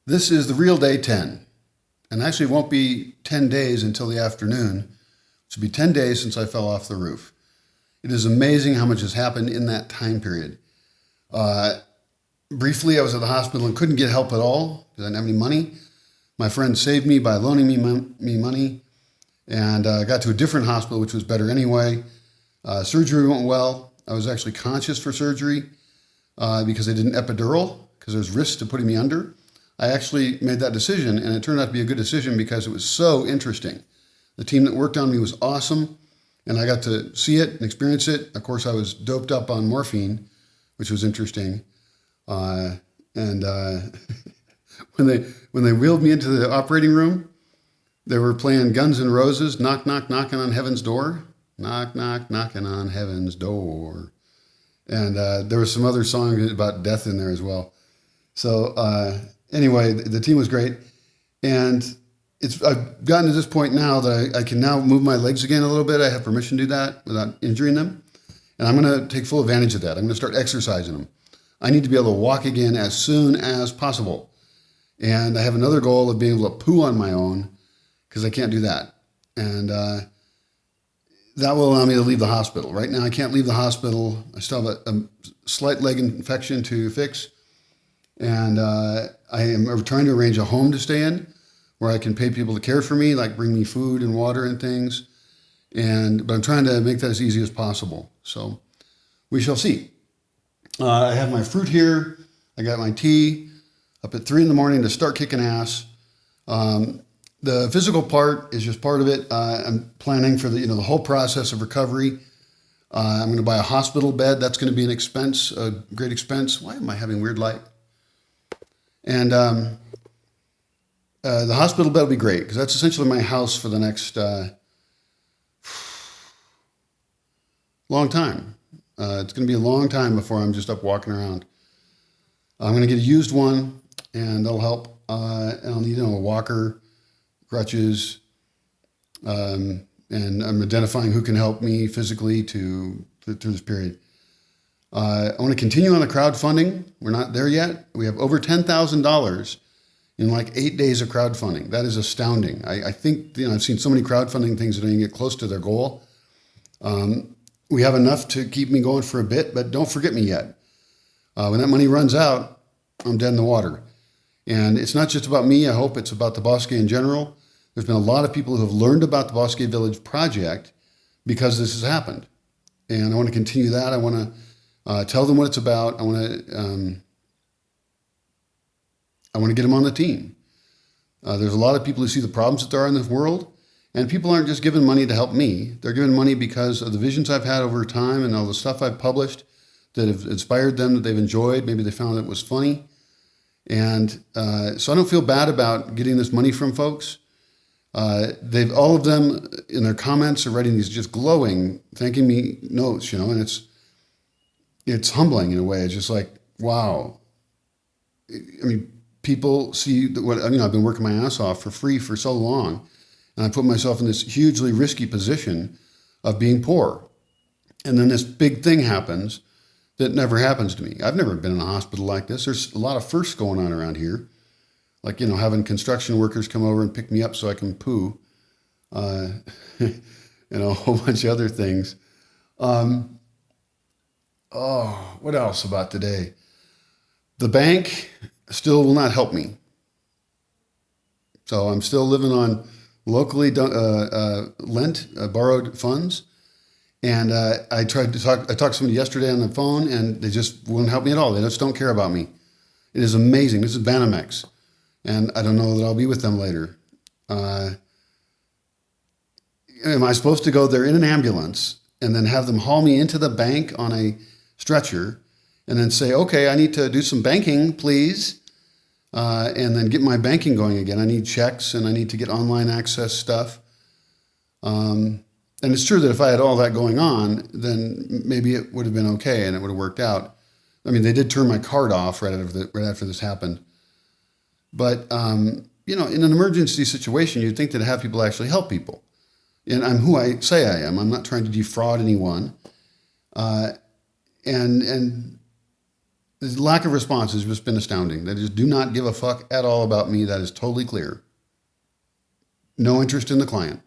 This is the real day 10. And actually, it won't be 10 days until the afternoon. It will be 10 days since I fell off the roof. It is amazing how much has happened in that time period. Uh, Briefly, I was at the hospital and couldn't get help at all because I didn't have any money. My friend saved me by loaning me money, and I got to a different hospital, which was better anyway. Surgery went well. I was actually conscious for surgery because they did an epidural because there's risks to putting me under. I actually made that decision, and it turned out to be a good decision because it was so interesting. The team that worked on me was awesome, and I got to see it and experience it. Of course, I was doped up on morphine, which was interesting. And when they wheeled me into the operating room, they were playing Guns N' Roses, knock knock knocking on heaven's door, knock knock knocking on heaven's door, and there was some other songs about death in there as well. So anyway, the team was great, and I've gotten to this point now that I can now move my legs again a little bit. I have permission to do that without injuring them, and I'm going to take full advantage of that. I'm going to start exercising them. I need to be able to walk again as soon as possible. And I have another goal of being able to poo on my own because I can't do that. And that will allow me to leave the hospital. Right now, I can't leave the hospital. I still have a slight leg infection to fix. And I am trying to arrange a home to stay in where I can pay people to care for me, like bring me food and water and things. But I'm trying to make that as easy as possible. So we shall see. I have my fruit here. I got my tea up at 3 a.m. to start kicking ass. The physical part is just part of it. I'm planning for the whole process of recovery. I'm going to buy a hospital bed. That's going to be an expense, a great expense. Why am I having weird light? And the hospital bed will be great because that's essentially my house for the next long time. It's going to be a long time before I'm just up walking around. I'm going to get a used one, and that'll help. And I'll need a walker, crutches, and I'm identifying who can help me physically through this period. I want to continue on the crowdfunding. We're not there yet. We have over $10,000 in like 8 days of crowdfunding. That is astounding. I think I've seen so many crowdfunding things that don't even get close to their goal. We have enough to keep me going for a bit, but don't forget me yet. When that money runs out, I'm dead in the water. And it's not just about me. I hope it's about the Bosque in general. There's been a lot of people who have learned about the Bosque Village project because this has happened. And I want to continue that. I want to tell them what it's about. I want to get them on the team. There's a lot of people who see the problems that there are in this world. And people aren't just giving money to help me. They're giving money because of the visions I've had over time and all the stuff I've published that have inspired them, that they've enjoyed. Maybe they found it was funny. And so I don't feel bad about getting this money from folks. All of them in their comments are writing these just glowing, thanking me notes, and it's humbling in a way. It's just like, wow. I mean, people see what, I've been working my ass off for free for so long. And I put myself in this hugely risky position of being poor. And then this big thing happens that never happens to me. I've never been in a hospital like this. There's a lot of firsts going on around here. Like, having construction workers come over and pick me up so I can poo. And a whole bunch of other things. What else about today? The bank still will not help me. So I'm still living on locally borrowed funds. And I talked to somebody yesterday on the phone, and they just wouldn't help me at all. They just don't care about me. It is amazing. This is Banamex. And I don't know that I'll be with them later. Am I supposed to go there in an ambulance and then have them haul me into the bank on a stretcher and then say, okay, I need to do some banking, please. And then get my banking going again. I need checks and I need to get online access stuff. And it's true that if I had all that going on, then maybe it would have been okay and it would have worked out. I mean, they did turn my card off right after this happened. But, in an emergency situation, you'd think that to have people actually help people. And I'm who I say I am. I'm not trying to defraud anyone. And The lack of response has just been astounding. They just do not give a fuck at all about me. That is totally clear. No interest in the client.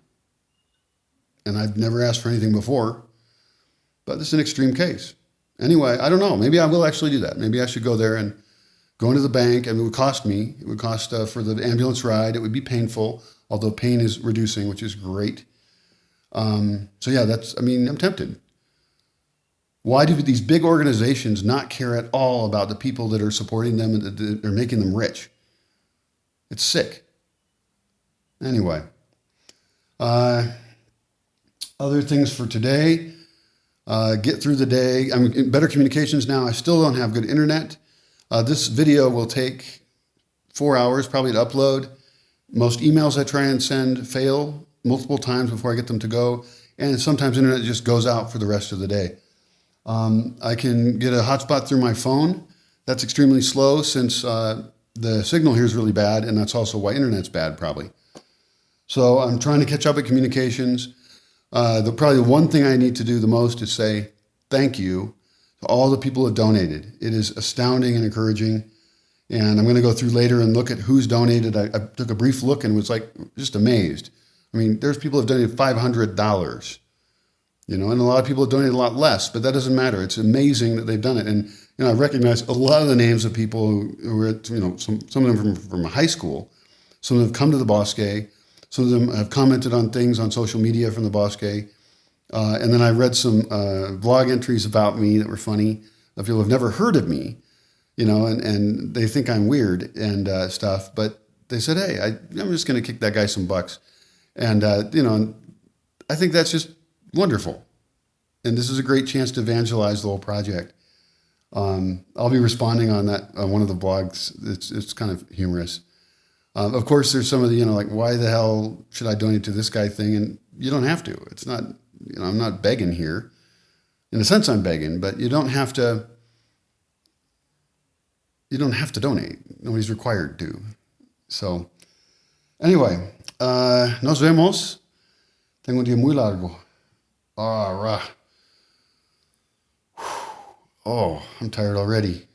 And I've never asked for anything before, but this is an extreme case. Anyway, I don't know. Maybe I will actually do that. Maybe I should go there and go into the bank. I mean, it would cost me. It would cost for the ambulance ride. It would be painful, although pain is reducing, which is great. So yeah, I'm tempted. Why do these big organizations not care at all about the people that are supporting them and that are making them rich? It's sick. Anyway, other things for today. Get through the day. I'm in better communications now. I still don't have good internet. This video will take 4 hours probably to upload. Most emails I try and send fail multiple times before I get them to go. And sometimes internet just goes out for the rest of the day. I can get a hotspot through my phone. That's extremely slow since the signal here is really bad, and that's also why internet's bad probably. So I'm trying to catch up at communications. Probably the one thing I need to do the most is say thank you to all the people who have donated. It is astounding and encouraging. And I'm going to go through later and look at who's donated. I took a brief look and was like just amazed. I mean, there's people who have donated $500, and a lot of people have donated a lot less, but that doesn't matter. It's amazing that they've done it. And, I recognize a lot of the names of people who are, some of them from high school. Some of them have come to the Bosque. Some of them have commented on things on social media from the Bosque. And then I read some blog entries about me that were funny. Of people who have never heard of me, and they think I'm weird and stuff. But they said, hey, I'm just going to kick that guy some bucks. And, I think that's just wonderful. And this is a great chance to evangelize the whole project. I'll be responding on that on one of the blogs. It's kind of humorous. Of course, there's some of the, like, why the hell should I donate to this guy thing? And you don't have to. It's not, I'm not begging here. In a sense, I'm begging, but you don't have to donate. Nobody's required to. So, anyway, nos vemos. Tengo un día muy largo. Oh, I'm tired already.